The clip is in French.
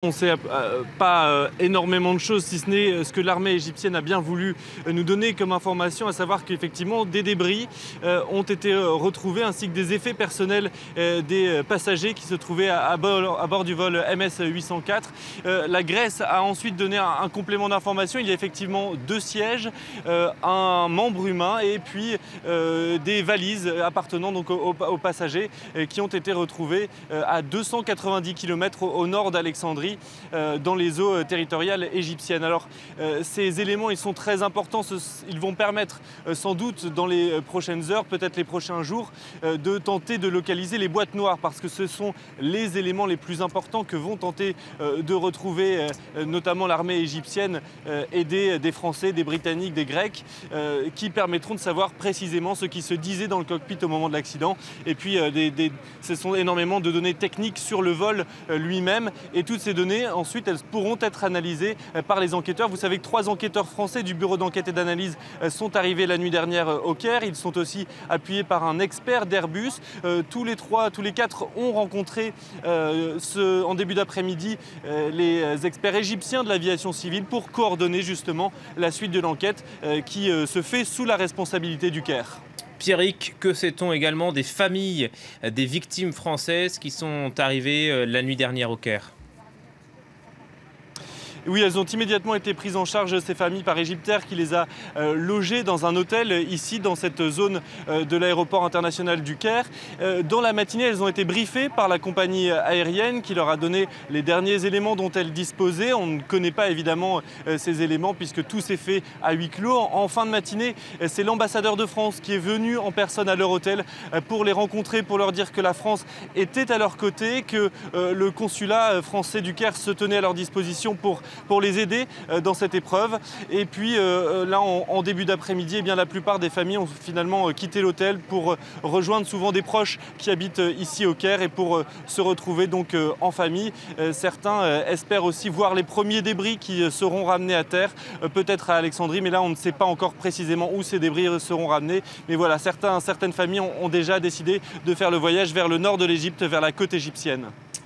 On ne sait pas énormément de choses, si ce n'est ce que l'armée égyptienne a bien voulu nous donner comme information, à savoir qu'effectivement des débris ont été retrouvés, ainsi que des effets personnels des passagers qui se trouvaient à bord du vol MS-804. La Grèce a ensuite donné un complément d'information. Il y a effectivement 2 sièges, un membre humain et puis des valises appartenant donc aux passagers qui ont été retrouvées à 290 km au nord d'Alexandrie, dans les eaux territoriales égyptiennes. Alors ces éléments, ils sont très importants, ils vont permettre sans doute dans les prochaines heures, peut-être les prochains jours, de tenter de localiser les boîtes noires, parce que ce sont les éléments les plus importants que vont tenter de retrouver notamment l'armée égyptienne, aidée des Français, des Britanniques, des Grecs, qui permettront de savoir précisément ce qui se disait dans le cockpit au moment de l'accident. Et puis ce sont énormément de données techniques sur le vol lui-même, et toutes ces données, ensuite, elles pourront être analysées par les enquêteurs. Vous savez que 3 enquêteurs français du bureau d'enquête et d'analyse sont arrivés la nuit dernière au Caire. Ils sont aussi appuyés par un expert d'Airbus. Tous les 4 ont rencontré en début d'après-midi les experts égyptiens de l'aviation civile pour coordonner justement la suite de l'enquête qui se fait sous la responsabilité du Caire. Pierrick, que sait-on également des familles des victimes françaises qui sont arrivées la nuit dernière au Caire ? Oui, elles ont immédiatement été prises en charge, ces familles, par Egyptair, qui les a logées dans un hôtel ici, dans cette zone de l'aéroport international du Caire. Dans la matinée, elles ont été briefées par la compagnie aérienne qui leur a donné les derniers éléments dont elles disposaient. On ne connaît pas évidemment ces éléments puisque tout s'est fait à huis clos. En fin de matinée, c'est l'ambassadeur de France qui est venu en personne à leur hôtel pour les rencontrer, pour leur dire que la France était à leur côté, que le consulat français du Caire se tenait à leur disposition pour les aider dans cette épreuve. Et puis là, en début d'après-midi, eh bien, la plupart des familles ont finalement quitté l'hôtel pour rejoindre souvent des proches qui habitent ici au Caire et pour se retrouver donc en famille. Certains espèrent aussi voir les premiers débris qui seront ramenés à terre, peut-être à Alexandrie, mais là, on ne sait pas encore précisément où ces débris seront ramenés. Mais voilà, certaines familles ont déjà décidé de faire le voyage vers le nord de l'Égypte, vers la côte égyptienne.